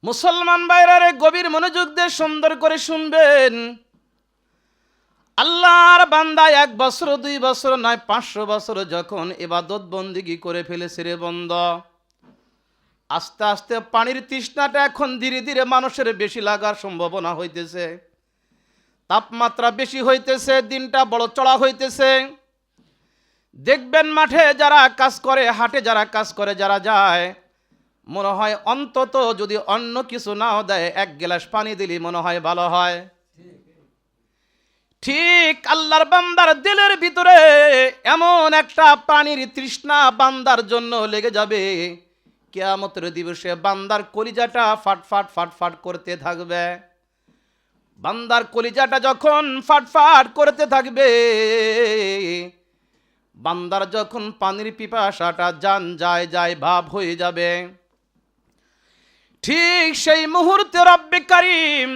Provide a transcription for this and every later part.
মুসলমান ভাইরা গভীর মনোযোগ দিয়ে সুন্দর করে শুনবেন। আল্লাহর বান্দা 1 বছর 2 বছর নয় 500 বছর যখন ইবাদত বন্দেগী করে ফেলেছে রে বন্দা, আস্তে আস্তে পানির তৃষ্ণাটা এখন ধীরে ধীরে মানুষের বেশি লাগার সম্ভাবনা হইতেছে। তাপমাত্রা বেশি হইতেছে, দিনটা বড় চড়া হইতেছে। দেখবেন মাঠে যারা কাজ করে, হাটে যারা কাজ করে, যারা যায়, মনে হয় অন্তত যদি অন্য কিছু নাও দেয় 1 গ্লাস পানি দিলে মনে হয় ভালো হয়। ঠিক আল্লাহর বান্দার দিলের ভিতরে এমন একটা পানির তৃষ্ণা বান্দার জন্য লেগে যাবে, কিয়ামতের দিবসে বান্দার কলিজাটা ফাটফাট ফাটফাট করতে থাকবে। বান্দার কলিজাটা যখন ফাটফাট করতে থাকবে, বান্দার যখন পানির পিপাসাটা জান যায় যায় ভাব হয়ে যাবে, ঠিক সেই মুহূর্তে রব্বে কারীম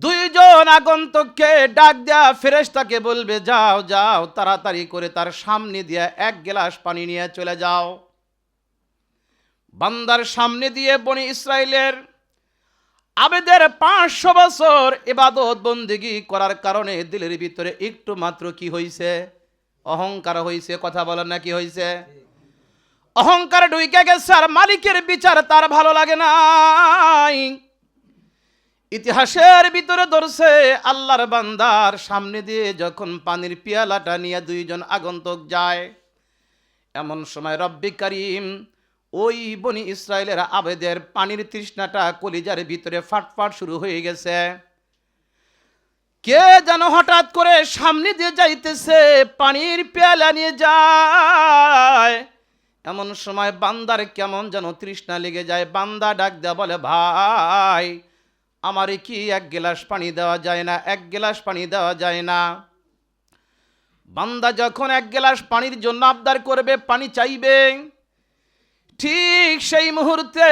2 জন আগন্তুককে ডাক দেয়া ফেরেশতাকে বলবে, যাও যাও তাড়াতাড়ি করে তার সামনে দিয়ে 1 গ্লাস পানি নিয়ে চলে যাও। বান্দার সামনে দিয়ে বনি ইসরাইলের আবেদের 500 বছর ইবাদত বন্দেগী করার কারণে দিলের ভিতরে একটু মাত্র কি হইছে? অহংকার হইছে। কথা বলেন না, কি হইছে? অহংকার ঢুকে গেছে, আর মালিকের বিচার তার ভালো লাগে নাই। ইতিহাসের ভিতরে ধরছে, আল্লাহর বান্দার সামনে দিয়ে যখন পানির পিয়ালাটা নিয়ে 2 জন আগন্তুক যায়, এমন সময় রব্বে কারীম ওই বনি ইসরাইলের আবেদের পানির তৃষ্ণাটা কলিজার ভিতরে ফাটফাট শুরু হয়ে গেছে। কে যেন হঠাৎ করে সামনে দিয়ে যাইতেছে, পানির পেয়ালা নিয়ে যায়। এমন সময় বান্দার কেমন যেন তৃষ্ণা লেগে যায়। বান্দা ডাক দেয়া বলে, ভাই আমারে কি 1 গ্লাস পানি দেওয়া যায় না? 1 গ্লাস পানি দেওয়া যায় না? বান্দা যখন 1 গ্লাস পানির জন্য আবদার করবে, পানি চাইবে, ঠিক সেই মুহূর্তে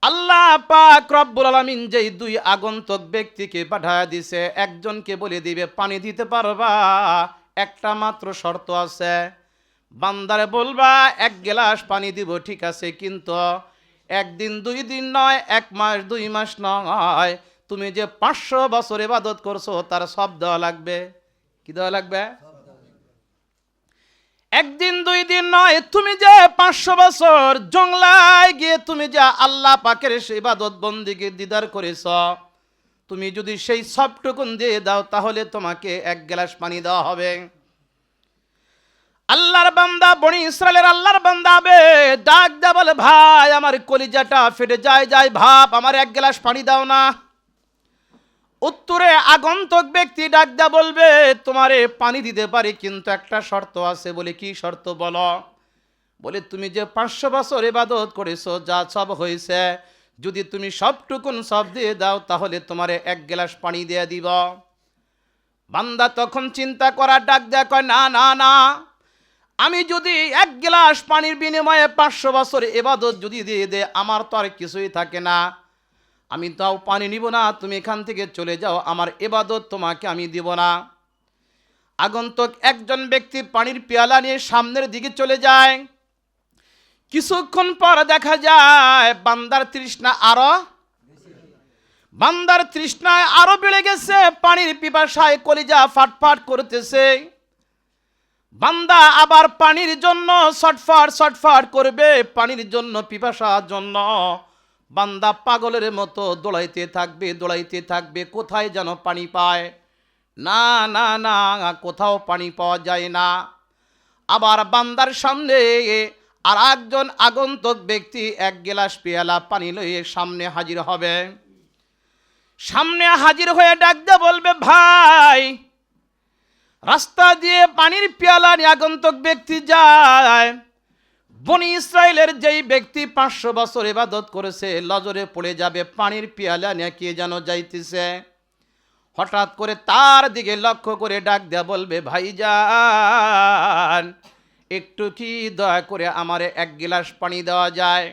আল্লাহ পাক রব্বুল আলামিন যেই 2 আগন্তুক ব্যক্তিকে পাঠায় দিছে, একজনকে বলে দিবে পানি দিতে পারবা, একটা মাত্র শর্ত আছে। বান্দারে বলবা 1 গ্লাস পানি দিব, ঠিক আছে, কিন্তু 1 দিন 2 দিন নয়, 1 মাস 2 মাস নয়, তুমি যে 500 বছর ইবাদত করছো তার সব দেওয়া লাগবে। কি দেওয়া লাগবে? 1 দিন 2 দিন নয়, তুমি যে 500 বছর জংলায় গিয়ে তুমি যে আল্লাহ পাকের ইবাদত বন্দেগী দিদার করেছ, তুমি যদি সেই সবটুকুন দিয়ে দাও তাহলে তোমাকে 1 গ্লাস পানি দেওয়া হবে। আল্লাহর বান্দা বনি ইসরাইলের আল্লাহর বান্দা আবে ডাক দা বলে, ভাই আমার কলিজাটা ফেটে যায় যায় ভাব, আমার 1 গ্লাস পানি দাও না। উত্তরে আগন্তুক ব্যক্তি ডাক দা বলবে, তোমারে পানি দিতে পারি কিন্তু একটা শর্ত আছে। বলে, কি শর্ত বলো? বলে, তুমি যে 500 বছর ইবাদত করেছো, যা সব হয়েছে, যদি তুমি সবটুকুন সব দিয়ে দাও তাহলে তোমারে 1 গ্লাস পানি দিয়ে দিব। বান্দা তখন চিন্তা করা ডাক দেয়া কয়, না না না, আমি যদি 1 গ্লাস পানির বিনিময়ে 500 বছর ইবাদত যদি দিয়ে দে, আমার তো আর কিছুই থাকে না, আমি তাও পানি নিব না, তুমি এখান থেকে চলে যাও, আমার ইবাদত তোমাকে আমি দিব না। আগন্তুক একজন ব্যক্তি পানির পেয়ালা নিয়ে সামনের দিকে চলে যায়। কিছুক্ষণ পর দেখা যায় বান্দার তৃষ্ণায় আরো বেড়ে গেছে, পানির পিপাসায় কলিজা ফাটফাট করতেছে। বান্দা আবার পানির জন্য ছটফট ছটফট করবে, পানির জন্য, পিপাসার জন্য বান্দা পাগলের মতো দৌড়াইতে থাকবে, কোথায় যেন পানি পায়। না না না, কোথাও পানি পাওয়া যায় না। আবার বান্দার সামনে আর একজন আগন্তুক ব্যক্তি 1 গ্লাস পেয়ালা পানি লইয়ে সামনে হাজির হবে। সামনে হাজির হয়ে ডাক দিয়ে বলবে, ভাই রাস্তা দিয়ে পানির পেয়ালা নিয়ে আগন্তুক ব্যক্তি যায়। বনি ইসরাইলের যেই ব্যক্তি 500 বছর ইবাদত করেছে, নজরে পড়ে যাবে পানির পেয়ালা নিয়ে কে যেন যাইতেছে। হঠাৎ করে তার দিকে লক্ষ্য করে ডাক দেয়া বলবে, ভাইজান একটু কি দয়া করে আমারে 1 গ্লাস পানি দেওয়া যায়?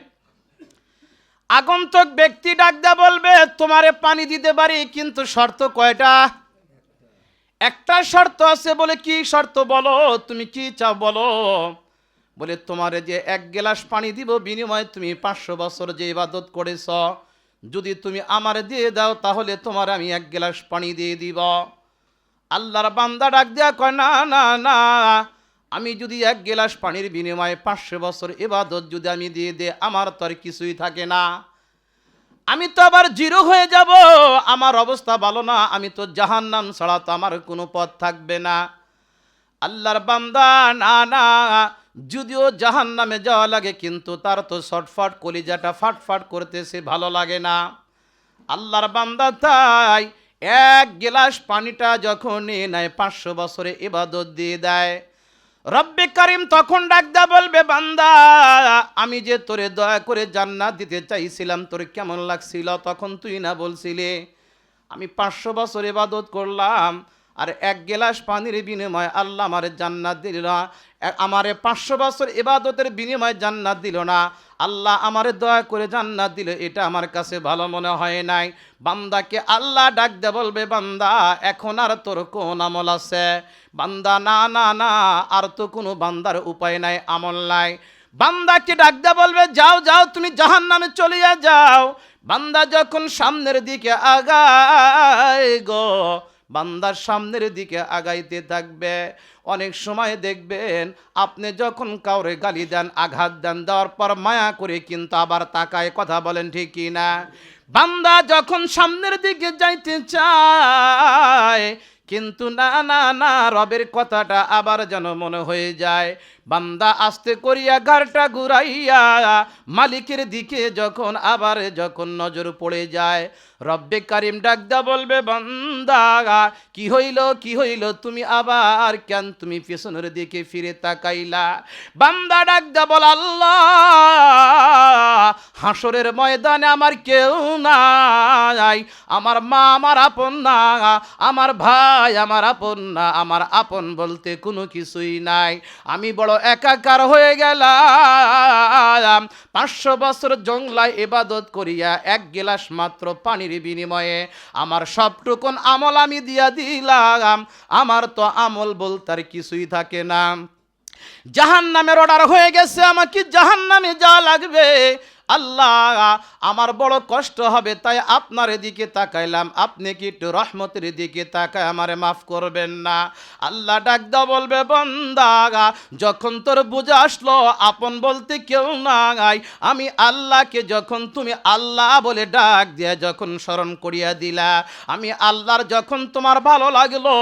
আগন্তুক ব্যক্তি ডাক দেয়া বলবে, তোমারে পানি দিতে পারি কিন্তু শর্ত কয়টা? একটা শর্ত আছে। বলে, কি শর্ত বলো, তুমি কি চাও বলো? বলে তোমারে যে 1 গ্লাস পানি দিব বিনিময়ে তুমি 500 বছর যে ইবাদত করেছ, যদি তুমি আমারে দিয়ে দাও তাহলে তোমার আমি 1 গ্লাস পানি দিয়ে দিব। আল্লাহর বান্দা ডাক দেয়া কয়, না না না, আমি যদি 1 গ্লাস পানির বিনিময়ে 500 বছর ইবাদত যদি আমি দিয়ে দে, আমার তো আর কিছুই থাকে না, আমি তো আবার জিরো হয়ে যাব, আমার অবস্থা ভালো না, আমি তো জাহান্নাম ছাড়া তো আমার কোনো পথ থাকবে না। আল্লাহর বান্দা, না না, যদিও জাহান্নামে যাওয়া লাগে কিন্তু তার তো ছটফট কলিজাটা ফাটফাট করতেছে, ভালো লাগে না। আল্লাহর বান্দা তাই 1 গ্লাস পানিটা যখন নিয়ে নেয় 500 বছরে ইবাদত দিয়ে দেয়। রব্বে কারিম তখন ডাক দা বলবে, বান্দা আমি যে তোরে দয়া করে জান্নাত দিতে চাইছিলাম, তোর কেমন লাগছিল? তখন তুই না বলছিলি আমি 500 বছর ইবাদত করলাম আর 1 গ্লাস পানির বিনিময়ে আল্লাহ আমারে জান্নাত দিল না, আমারে 500 বছর ইবাদতের বিনিময়ে জান্নাত দিল না, আল্লাহ আমারে দয়া করে জান্নাত দিল, এটা আমার কাছে ভালো মনে হয় নাই। বান্দাকে আল্লাহ ডাক দে বলবে, বান্দা এখন আর তোর কোন আমল আছে? বান্দা, না না না, আর তো কোনো বান্দার উপায় নাই, আমল নাই। বান্দাকে ডাক দে বলবে, যাও যাও তুমি জাহান্নামে চলিয়া যাও। বান্দা যখন সামনের দিকে আগায় গো, বান্দার সামনের দিকে আগাইতে থাকবে, অনেক সময় দেখবেন আপনি যখন কাউরে গালি দেন, আঘাত দেন, দেওয়ার পর মায়া করে কিন্তু আবার তাকায়, কথা বলেন ঠিক কি না? বান্দা যখন সামনের দিকে যাইতে চায় কিন্তু না না না, রবের কথাটা আবার যেন মনে হয়ে যায়। বান্দা আস্তে করিয়া ঘাড়টা ঘুরাইয়া মালিকের দিকে যখন নজর পড়ে যায়, রব্বে কারিম ডাকদা বলবে, বান্দা কি হইল তুমি আবার কেন তুমি পেছনের দিকে ফিরে তাকাইলা? বান্দা ডাকদা বল, আল্লাহ হাসরের ময়দানে আমার কেউ নাই, আমার মা আমার আপন না, আমার ভাই আমার আপন না, আমার আপন বলতে কোনো কিছুই নাই, আমি বড় একাকার হয়ে গেলাম। 500 বছর জংলায় ইবাদত করিয়া 1 গ্লাস মাত্র পানির বিনিময়ে আমার সবটুকুন আমল আমি দিয়া দিলাম, আমার তো আমল বলতে আর কিছুই থাকে না। জাহান্নামের অর্ডার হয়ে গেছে, আমাকে জাহান্নামে যাওয়া লাগবে। আল্লাহ আমার বড় কষ্ট হবে, তাই আপনার দিকে তাকাইলাম, আপনি কি একটু রহমতের দিকে তাকায় আমারে মাফ করবেন না? আল্লাহ ডাক দাও বলবে, বান্দা যখন তোর বুঝে আসলো আপন বলতে কেউ নাই, আমি আল্লাহকে যখন তুমি আল্লাহ বলে ডাক দিয়ে যখন স্মরণ করিয়া দিলা, আমি আল্লাহর যখন তোমার ভালো লাগলো,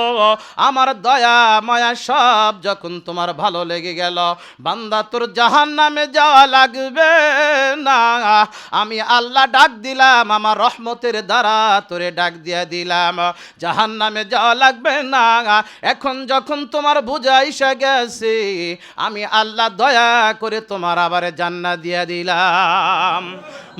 আমার দয়া মায়া সব যখন তোমার ভালো লেগে গেল, বান্দা তোর জাহান্নামে যাওয়া লাগবে না, আমি আল্লাহ ডাক দিলাম, আমার রহমতের দ্বারা তোরে ডাক দিয়া দিলাম, জাহান্নামে যাওয়া লাগবে না। এখন যখন তোমার বুঝাইসা গেছে, আমি আল্লাহ দয়া করে তোমার আবার জান্নাত দিয়া দিলাম।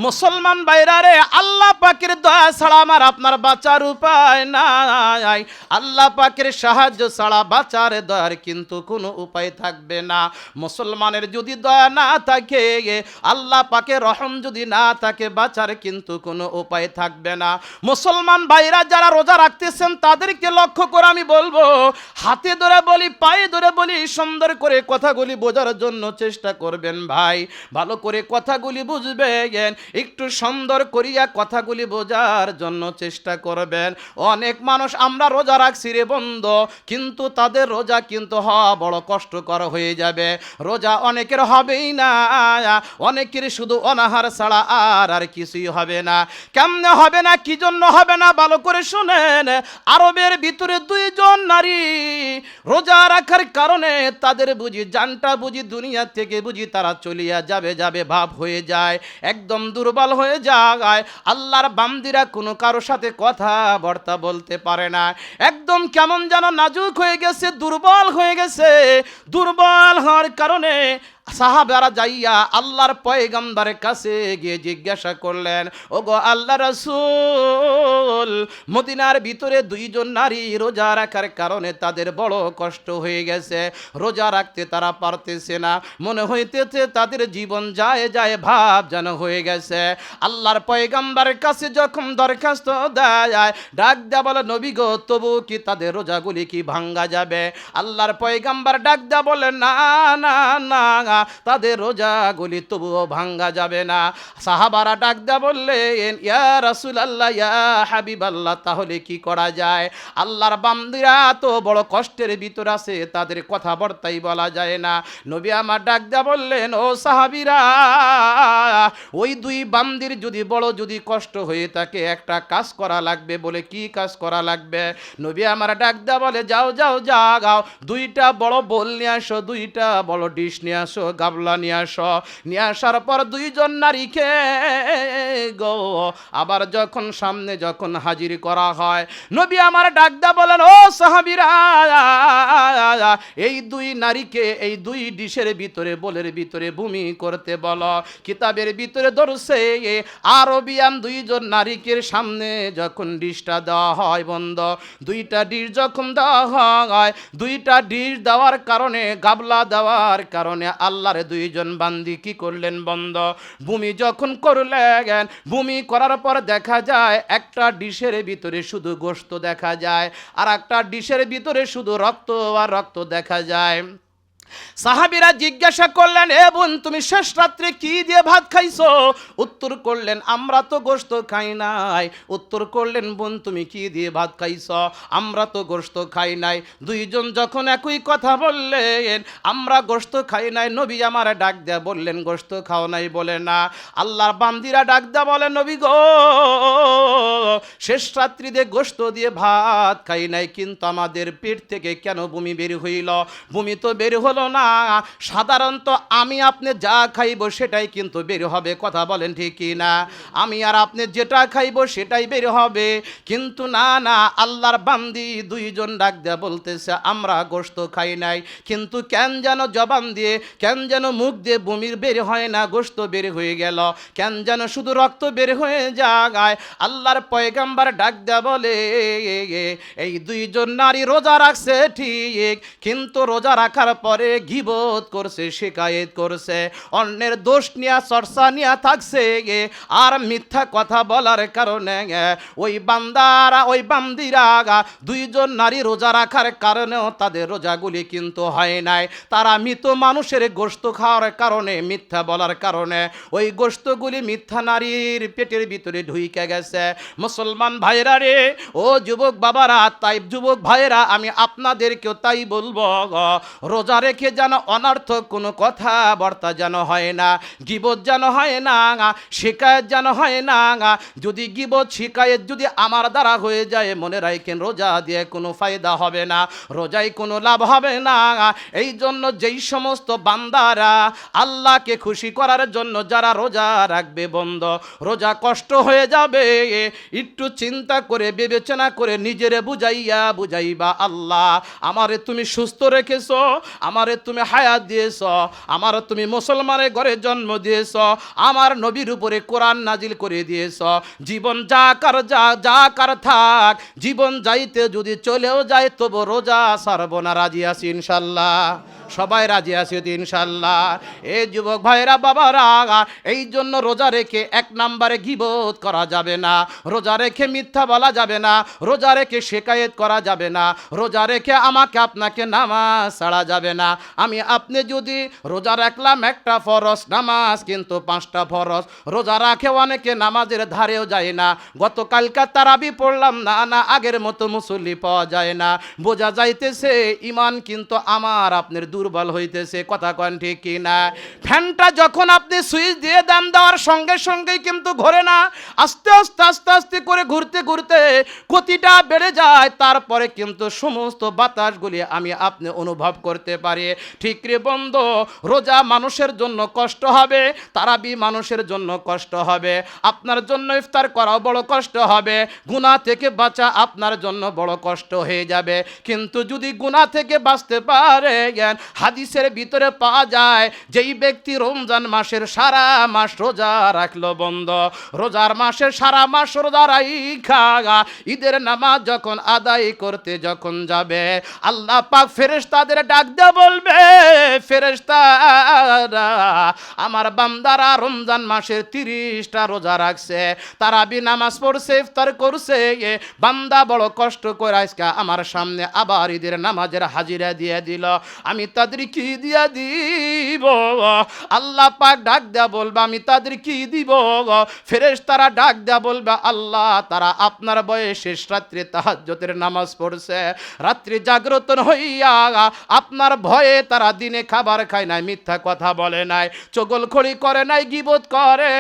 মুসলমান ভাইরা রে, আল্লাহ পাকের দয়া ছাড়া আমার আপনার বাঁচার উপায় নাই, আল্লাহ পাকের সাহায্য ছাড়া বাঁচার দয়ার কিন্তু কোনো উপায় থাকবে না। মুসলমানের যদি দয়া না থাকে, আল্লাহ পাকের রহম যদি না থাকে, বাঁচার কিন্তু কোনো উপায় থাকবে না। মুসলমান ভাইরা যারা রোজা রাখতেছেন তাদেরকে লক্ষ্য করে আমি বলবো, হাতে ধরে বলি পায়ে ধরে বলি, সুন্দর করে কথাগুলি বোঝার জন্য চেষ্টা করবেন ভাই, ভালো করে কথাগুলি বুঝবেন, একটু সুন্দর করিয়া কথাগুলি বোঝার জন্য চেষ্টা করবেন। অনেক মানুষ আমরা রোজা রাখছি রে বন্ধু, কিন্তু তাদের রোজা কিন্তু হওয়া বড় কষ্টকর হয়ে যাবে। রোজা অনেকের হবেই না, অনেকের শুধু অনাহার ছাড়া আর কিছুই হবে না। কেমনে হবে না, কি জন্য হবে না, ভালো করে শুনেন। আরবের ভিতরে 2 জন নারী রোজা রাখার কারণে তাদের বুঝি জানটা বুঝি দুনিয়া থেকে বুঝি তারা চলিয়া যাবে ভাব হয়ে যায়, একদম দুর্বল হয়ে যায়। আল্লাহর বান্দিরা কোনো কারোর সাথে কথা বার্তা বলতে পারে না, একদম কেমন যেন নাজুক হয়ে গেছে, দুর্বল হয়ে গেছে। দুর্বল হওয়ার কারণে সাহাবারা যাইয়া আল্লাহর পয়গম্বরের কাছে গিয়ে জিজ্ঞাসা করলেন, ওগো আল্লাহ রাসূল, মদিনার ভিতরে 2 জন নারী রোজা রাখার কারণে তাদের বড় কষ্ট হয়ে গেছে, রোজা রাখতে তারা পারতেছে না, মনে হইতেছে তাদের জীবন যায় ভাব যেন হয়ে গেছে। আল্লাহর পয়গম্বরের কাছে যখন দরখাস্ত দেয়, ডাক দেয়া বলে, নবী গো, তবু কি তাদের রোজাগুলি কি ভাঙ্গা যাবে? আল্লাহর পয়গম্বর ডাক দেয়া বলে, না না না, তাদের রোজাগুলি তবুও ভাঙ্গা যাবে না। সাহাবারা ডাক দেয়া বললেন, ইয়া রাসূলুল্লাহ, ইয়া হাবিবাল্লাহ, তাহলে কি করা যায়? আল্লাহর বান্দিরা তো বড় কষ্টের ভিতর আছে, তাদের কথাবার্তাই বলা যায় না। নবী আমার ডাক দেয়া বললেন, ও সাহাবীরা, ওই দুই বান্দির যদি কষ্ট হয়ে থাকে, একটা কাজ করা লাগবে। বলে কি কাজ করা লাগবে? নবী আমার ডাক দেয়া বলে, যাও দুইটা বড় বোল নিয়ে আসো, দুইটা বড় ডিশ নিয়ে আসো, গাবলা নিয়ে আসো। নিয়ে আসার পর দুইজন নারীকে গো আবার যখন সামনে হাজির করা হয়, নবী আমার ডাক দেয়া বলেন, ও সাহাবীরা, এই দুই নারীকে এই দুই ডিশের ভিতরে, বোলের ভিতরে ভূমি করতে বলো। কিতাবের ভিতরে ধরছে আরবিয়ান দুইজন নারীকে সামনে যখন ডিশটা দেওয়া হয় বন্ধ, দুইটা ডিশ যখন দেওয়া হয়, দুইটা ডিশ দেওয়ার কারণে, গাবলা দেওয়ার কারণে আল্লাহর দুইজন বান্দি কি করলেন বন্ধ? ভূমি যখন করলেন, ভূমি করার পর দেখা যায় একটা ডিশের ভিতরে শুধু গোশত দেখা যায়, আর একটা ডিশের ভিতরে শুধু রক্ত আর রক্ত দেখা যায়। সাহাবীরা জিজ্ঞাসা করলেন, এ বোন, তুমি শেষ রাত্রে কি দিয়ে ভাত খাইছো? উত্তর করলেন, আমরা তো গোশত খাই নাই। উত্তর করলেন, বোন, তুমি কি দিয়ে ভাত খাইছো? আমরা তো গোশত খাই নাই। দুইজন যখন একই কথা বললেন, আমরা গোশত খাই নাই, নবী আমার ডাক দেয়া বললেন, গোশত খাও নাই? বলে না। আল্লাহর বান্দিরা ডাক দেয়া বলে, নবী গো, শেষ রাত্রিতে গোশত দিয়ে ভাত খাই নাই, কিন্তু আমাদের পেট থেকে কেন বমি বের হইল? বমি তো বের হলো না, সাধারণত আমি আপনি যা খাইব সেটাই কিন্তু বের হবে। কথা বলেন ঠিক কি না? আমি আর আপনি যেটা খাইব সেটাই বের হবে। কিন্তু না, আল্লাহর বান্দি দুইজন ডাক দেয়া বলতেছে, আমরা গোশত খাই নাই, কিন্তু কেন যেন জবান দিয়ে, কেন যেন মুখ দিয়ে বমির বের হয় না, গোশত বের হয়ে গেল, কেন যেন শুধু রক্ত বের হয়ে যায়। আল্লাহর পয়গম্বর ডাক দেয়া বলে, এই দুইজন নারী রোজা রাখছে ঠিক, কিন্তু রোজা রাখার পরে গীবত করছে, শিকায়েত করছে, অন্যের দোষ নিয়ে, চর্চা নিয়ে থাকছে, আর মিথ্যা কথা বলার কারণে ওই বান্দারা, ওই বান্দিরা, দুইজন নারী রোজা রাখার কারণেও তাদের রোজাগুলি কিন্তু হয় নাই। তারা মৃত মানুষের গোশত খাওয়ার কারণে, মিথ্যা বলার কারণে ওই গোশতগুলি মিথ্যা নারীর পেটের ভিতরে ঢুইকে গেছে। মুসলমান ভাইরা রে, ও যুবক বাবারা, তাই যুবক ভাইরা, আমি আপনাদেরকেও তাই বলবো, রোজা রেখে যেন অনর্থক কোনো কথাবার্তা যেন হয় না, গীবত যেন হয় না, শিকায়েত যেন হয় না। যদি গীবত শিকায়েত যদি আমার দ্বারা হয়ে যায়, মনে রাখেন রোজা দিয়ে কোনো ফায়দা হবে না, রোজায় কোনো লাভ হবে না। এই জন্য যেই সমস্ত বান্দারা আল্লাহকে খুশি করার জন্য যারা রোজা রাখবে বন্ধ, রোজা কষ্ট হয়ে যাবে, একটু চিন্তা করে বিবেচনা করে নিজেরে বুঝাইবা, আল্লাহ আমারে তুমি সুস্থ রেখেছো, আমারে তুমি হায়াত দিয়েছ, আমার তুমি মুসলমানের ঘরে জন্ম দিয়েছ, আমার নবীর উপরে কোরআন নাজিল করে দিয়েছ, জীবন যা কার থাক, জীবন যাইতে যদি চলেও যায় তবু রোজা ছাড়ব না। রাজি আছি ইনশাল্লাহ? সবাই রাজি আছি ইনশাল্লাহ? এই যুবক ভাইরা, বাবারা, এই জন্য রোজা রেখে এক নম্বরে গীবত করা যাবে না, রোজা রেখে মিথ্যা বলা যাবে না, রোজা রেখে শিকায়েত করা যাবে না, রোজা রেখে আমাকে আপনাকে নামাজ ছাড়া যাবে না। আমি আপনি যদি রোজা রাখলাম একটা ফরজ নামাজ, কিন্তু 5টা ফরজ রোজা রাখে অনেকে নামাজের ধারেও যায় না। গতকালকা তারাবি পড়লাম না, আগের মতো মুসল্লি পাওয়া যায় না, বোঝা যাইতেছে ইমান কিন্তু আমার আপনার দুর্বল হইতেছে। কথা কন ঠিক কি না? ফ্যানটা যখন আপনি সুইচ দিয়ে দেন, দেওয়ার সঙ্গে সঙ্গেই কিন্তু ঘোরে না, আস্তে আস্তে করে ঘুরতে গতিটা বেড়ে যায়, তারপরে কিন্তু সমস্ত বাতাসগুলি আমি আপনি অনুভব করতে পারি। ঠিক রে বন্ধু, রোজা মানুষের জন্য কষ্ট হবে, তারাবি মানুষের জন্য কষ্ট হবে, আপনার জন্য ইফতার করাও বড় কষ্ট হবে, গুনাহ থেকে বাঁচা আপনার জন্য বড় কষ্ট হয়ে যাবে। কিন্তু যদি গুনাহ থেকে বাঁচতে পারে, হাদিসের ভিতরে পাওয়া যায়, যেই ব্যক্তি রমজান মাসের সারা মাস রোজা রাখলো বন্ধ, রোজার মাসে সারা মাস রোজা রাখা ঈদের নামাজ যখন আদায় করতে যখন যাবে, আল্লাহ পাক ফেরেশতাদের ডাক দেব, বলবে ফেরেশতারা আমার বান্দারা রমজান মাসের 30টা রোজা রাখছে, তারাবি নামাজ পড়ছে, ইফতার করছে, বান্দা বড় কষ্ট করে আজকে আমার সামনে আবার ঈদের নামাজের হাজিরা দিয়ে দিল, আমি তাদের কি দিয়া দিব? আল্লাহ পাক ডাক দেয়া বলবে আমি তাদের কি দিব? ফেরেশতারা ডাক দেয়া বলবে আল্লাহ তারা আপনার বয়ে শেষ রাত্রে তাহাজ্জুদের নামাজ পড়ছে, রাত্রি জাগ্রত হইয়া আপনার ভয়ে তারা দিনে খাবার খায় নাই, মিথ্যা কথা বলে নাই, চগলখড়ি করে নাই, গীবত করে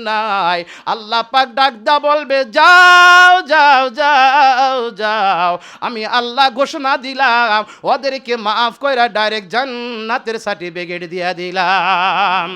নাই। আল্লাহ পাক ডাক দেয়া বলবে যাও যাও যাও যাও, আমি আল্লাহ ঘোষণা দিলাম ওদেরকে মাফ কইরা ডাইরেক্ট জান্নাতের সার্টিফিকেট দিয়া দিলাম।